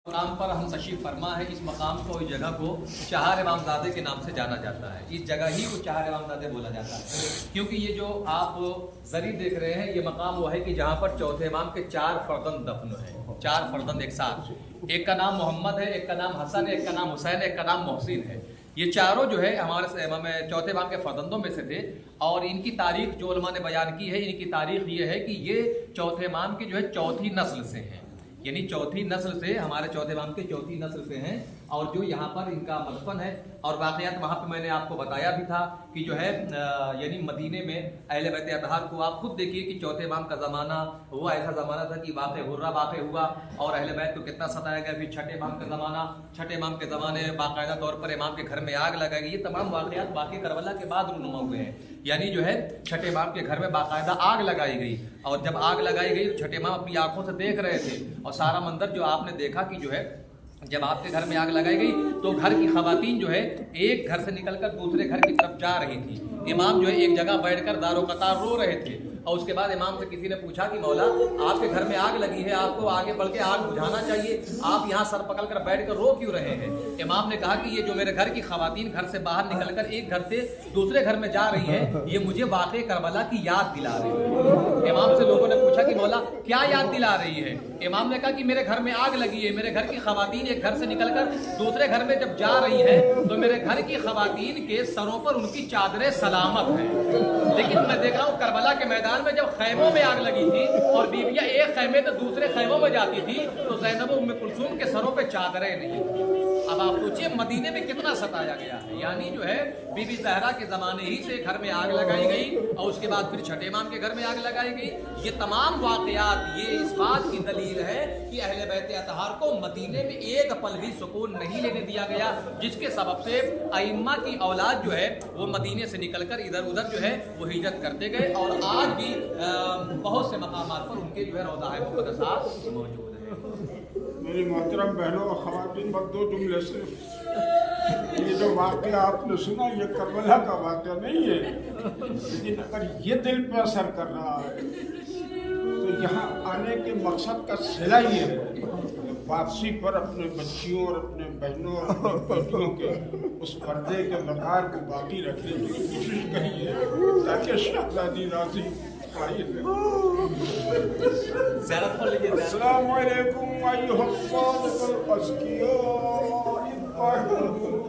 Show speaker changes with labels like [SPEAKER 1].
[SPEAKER 1] مقام پر ہم تشریف فرما ہے. اس مقام کو اس جگہ کو چہار امامزادے کے نام سے جانا جاتا ہے. اس جگہ ہی کو چہار امامزادے بولا جاتا ہے کیونکہ یہ جو آپ زری دیکھ رہے ہیں یہ مقام وہ ہے کہ جہاں پر چوتھے امام کے 4 فرزند دفن ہیں. 4 فرزند ایک ساتھ. ایک کا نام محمد ہے, ایک کا نام حسن ہے, ایک کا نام حسین ہے, ایک کا نام محسن ہے. یہ چاروں جو ہے ہمارے چوتھے امام کے فرزندوں میں سے تھے. اور ان کی تاریخ جو علماء نے بیان کی ہے, ان کی تاریخ یہ ہے کہ یہ چوتھے امام کی جو ہے چوتھی نسل سے ہیں. یعنی چوتھی نسل سے, ہمارے چوتھے امام کے چوتھی نسل سے ہیں. اور جو یہاں پر ان کا مدفن ہے اور واقعات وہاں پہ میں نے آپ کو بتایا بھی تھا کہ جو ہے یعنی مدینے میں اہل بیت اطہار کو آپ خود دیکھیے کہ چوتھے امام کا زمانہ وہ ایسا زمانہ تھا کہ واقع ہوا اور اہل بیت کو کتنا ستایا گیا. پھر چھٹے امام کا زمانہ, چھٹے امام کے زمانے میں باقاعدہ طور پر امام کے گھر میں آگ لگائی گئی. یہ تمام واقعات واقع کربلا کے بعد رونما ہوئے ہیں. یعنی جو ہے چھٹے امام کے گھر میں باقاعدہ آگ لگائی گئی اور جب آگ لگائی گئی تو چھٹے امام اپنی آنکھوں سے دیکھ رہے تھے اور سارا منظر جو آپ نے دیکھا کہ جو ہے جب آپ کے گھر میں آگ لگائی گئی تو گھر کی خواتین جو ہے ایک گھر سے نکل کر دوسرے گھر کی طرف جا رہی تھی. امام جو ہے ایک جگہ بیٹھ کر دار و قطار رو رہے تھے اور اس کے بعد امام سے کسی نے پوچھا کہ مولا آپ کے گھر میں آگ لگی ہے, آپ کو آگے بڑھ کے آگ بجھانا چاہیے, آپ یہاں سر پکڑ کر بیٹھ کر رو کیوں رہے ہیں؟ امام نے کہا کہ یہ جو میرے گھر کی خواتین گھر سے باہر نکل کر ایک گھر سے دوسرے گھر میں جا رہی ہیں یہ مجھے واقع کربلا کی یاد دلا رہی ہے. امام سے لوگوں نے پوچھا کہ مولا کیا یاد دلا رہی ہے؟ امام نے کہا کہ میرے گھر میں آگ لگی ہے, میرے گھر کی خواتین ایک گھر سے نکل کر دوسرے گھر میں جب جا رہی ہیں تو میرے گھر کی خواتین کے سروں پر ان کی چادریں سلامت ہیں. لیکن میں دیکھ رہا ہوں کربلا کے میدان میں جب خیموں میں آگ لگی تھی اور بیویاں ایک خیمے سے دوسرے خیموں میں جاتی تھی تو زینب و ام کلثوم کے سروں پہ چادریں نہیں تھی. اب آپ سوچئے مدینے میں کتنا ستایا گیا ہے. یعنی جو ہے بی بی زہرا کے زمانے ہی سے گھر میں آگ لگائی گئی اور اس کے بعد پھر چھٹے امام کے گھر میں آگ لگائی گئی. یہ تمام واقعات یہ اس بات کی دلیل ہے کہ اہل بیت اطہار کو مدینے میں ایک پل بھی سکون نہیں لینے دیا گیا, جس کے سبب سے ائمہ کی اولاد جو ہے وہ مدینے سے نکل کر ادھر ادھر جو ہے وہ ہجرت کرتے گئے اور آج بھی بہت سے مقامات پر ان کے جو ہے روضہ مقدسات موجود ہیں.
[SPEAKER 2] میری محترم بہنوں اور خواتین, بس 2 جملے صرف. یہ جو واقعہ آپ نے سنا یہ کربلا کا واقعہ نہیں ہے, لیکن اگر یہ دل پہ اثر کر رہا ہے تو یہاں آنے کے مقصد کا صلہ یہ ہے واپسی پر اپنے بچیوں اور اپنے بہنوں اور اپنے بیٹیوں کے اس پردے کے وقار کو باقی رکھنے کی کوشش کری ہے تاکہ شہزادی راضی السلام علیکم ایھا الصادق الازکیاء الطاہرون